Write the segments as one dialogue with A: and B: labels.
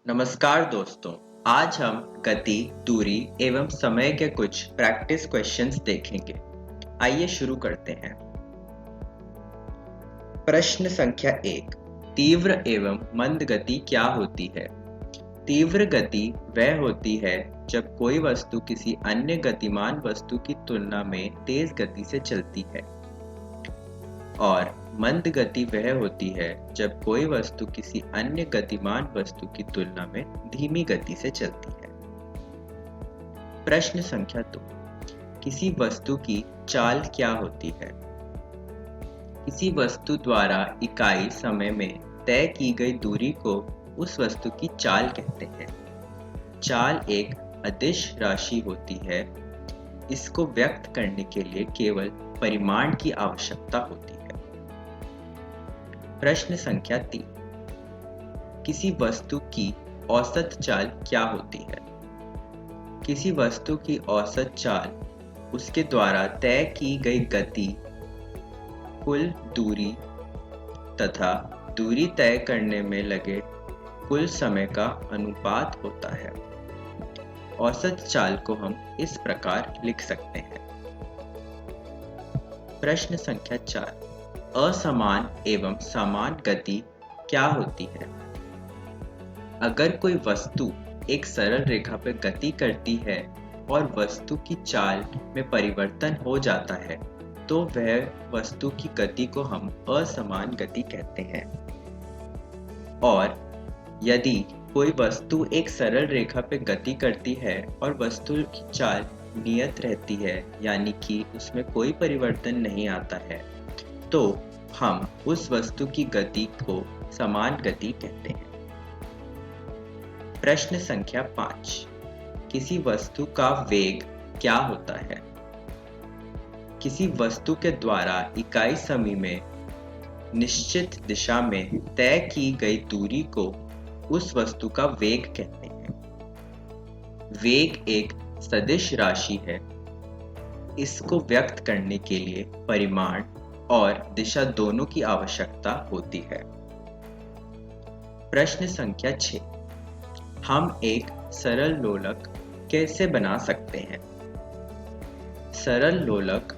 A: नमस्कार दोस्तों। आज हम गति, दूरी एवं समय के कुछ प्रैक्टिस क्वेश्चंस देखेंगे। आइए शुरू करते हैं। प्रश्न संख्या 1। तीव्र एवं मंद गति क्या होती है? तीव्र गति वह होती है जब कोई वस्तु किसी अन्य गतिमान वस्तु की तुलना में तेज गति से चलती है। और मंद गति वह होती है जब कोई वस्तु किसी अन्य गतिमान वस्तु की तुलना में धीमी गति से चलती है। प्रश्न संख्या 2। किसी वस्तु की चाल क्या होती है? किसी वस्तु द्वारा इकाई समय में तय की गई दूरी को उस वस्तु की चाल कहते हैं। चाल एक अदिश राशि होती है। इसको व्यक्त करने के लिए केवल परिमाण की आवश्यकता होती है। प्रश्न संख्या 3। किसी वस्तु की औसत चाल क्या होती है? किसी वस्तु की औसत चाल उसके द्वारा तय की गई गति, कुल दूरी तथा दूरी तय करने में लगे कुल समय का अनुपात होता है। औसत चाल को हम इस प्रकार लिख सकते हैं। प्रश्न संख्या 4। असमान एवं समान गति क्या होती है? अगर कोई वस्तु एक सरल रेखा पर गति करती है और वस्तु की चाल में परिवर्तन हो जाता है तो वह वस्तु की गति को हम असमान गति कहते हैं। और यदि कोई वस्तु एक सरल रेखा पर गति करती है और वस्तु की चाल नियत रहती है, यानी कि उसमें कोई परिवर्तन नहीं आता है, तो हम उस वस्तु की गति को समान गति कहते हैं। प्रश्न संख्या 5। किसी वस्तु का वेग क्या होता है? किसी वस्तु के द्वारा इकाई समय में निश्चित दिशा में तय की गई दूरी को उस वस्तु का वेग कहते हैं। वेग एक सदिश राशि है। इसको व्यक्त करने के लिए परिमाण और दिशा दोनों की आवश्यकता होती है। प्रश्न संख्या 6। हम एक सरल लोलक कैसे बना सकते हैं? सरल लोलक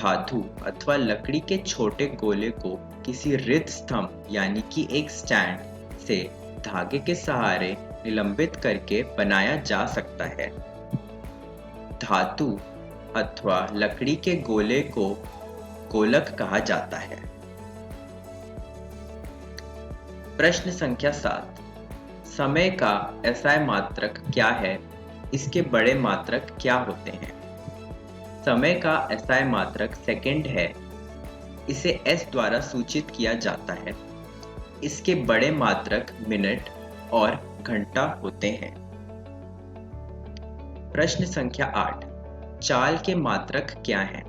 A: धातु अथवा लकड़ी के छोटे गोले को किसी रिक्त स्तंभ यानी कि एक स्टैंड से धागे के सहारे निलंबित करके बनाया जा सकता है। धातु अथवा लकड़ी के गोले को गोलक कहा जाता है। प्रश्न संख्या 7। समय का एसआई मात्रक क्या है? इसके बड़े मात्रक क्या होते हैं? समय का एसआई मात्रक सेकंड है। इसे एस द्वारा सूचित किया जाता है। इसके बड़े मात्रक मिनट और घंटा होते हैं। प्रश्न संख्या 8। चाल के मात्रक क्या हैं?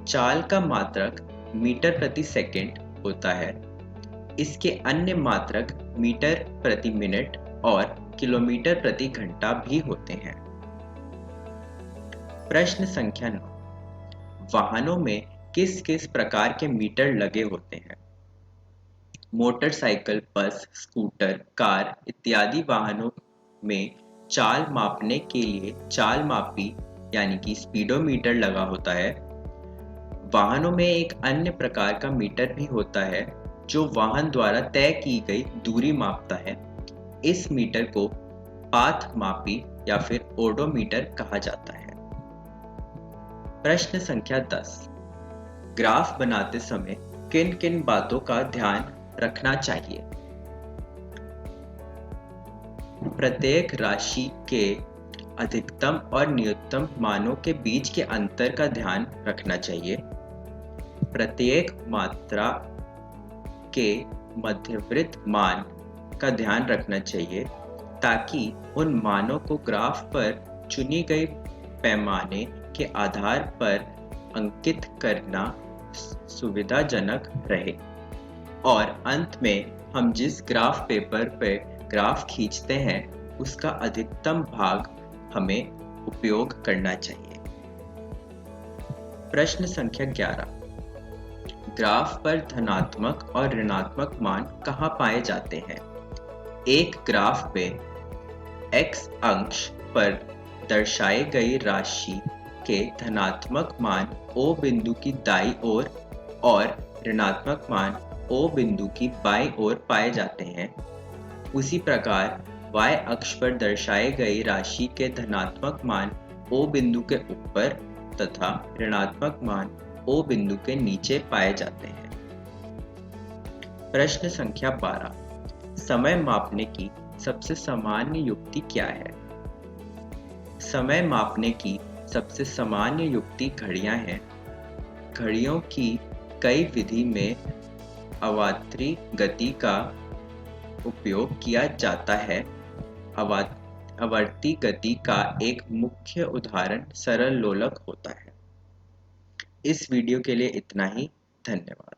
A: चाल का मात्रक मीटर प्रति सेकंड होता है। इसके अन्य मात्रक मीटर प्रति मिनट और किलोमीटर प्रति घंटा भी होते हैं। प्रश्न संख्या 9। वाहनों में किस किस प्रकार के मीटर लगे होते हैं? मोटरसाइकिल, बस, स्कूटर, कार इत्यादि वाहनों में चाल मापने के लिए चाल मापी यानी कि स्पीडोमीटर लगा होता है। वाहनों में एक अन्य प्रकार का मीटर भी होता है जो वाहन द्वारा तय की गई दूरी मापता है। इस मीटर को पाथ मापी या फिर ओडोमीटर कहा जाता है। प्रश्न संख्या 10। ग्राफ बनाते समय किन किन बातों का ध्यान रखना चाहिए? प्रत्येक राशि के अधिकतम और न्यूनतम मानों के बीच के अंतर का ध्यान रखना चाहिए। प्रत्येक मात्रा के मध्यवर्ती मान का ध्यान रखना चाहिए ताकि उन मानों को ग्राफ पर चुनी गई पैमाने के आधार पर अंकित करना सुविधाजनक रहे। और अंत में हम जिस ग्राफ पेपर पर ग्राफ खींचते हैं उसका अधिकतम भाग हमें उपयोग करना चाहिए। प्रश्न संख्या 11। ग्राफ पर धनात्मक और ऋणात्मक मान कहाँ पाए जाते हैं? एक ग्राफ में x अक्ष पर दर्शाई गई राशि के धनात्मक मान O बिंदु की दाईं ओर और ऋणात्मक मान O बिंदु की बाईं ओर पाए जाते हैं, उसी प्रकार y अक्ष पर दर्शाई गई राशि के धनात्मक मान O बिंदु के ऊपर तथा ऋणात्मक मान O बिंदु के नीचे पाए जाते हैं। प्रश्न संख्या 12। समय मापने की सबसे सामान्य युक्ति क्या है? समय मापने की सबसे सामान्य युक्ति घड़ियां हैं। घड़ियों की कई विधि में आवर्ती गति का उपयोग किया जाता है। आवर्ती गति का एक मुख्य उदाहरण सरल लोलक होता है। इस वीडियो के लिए इतना ही। धन्यवाद।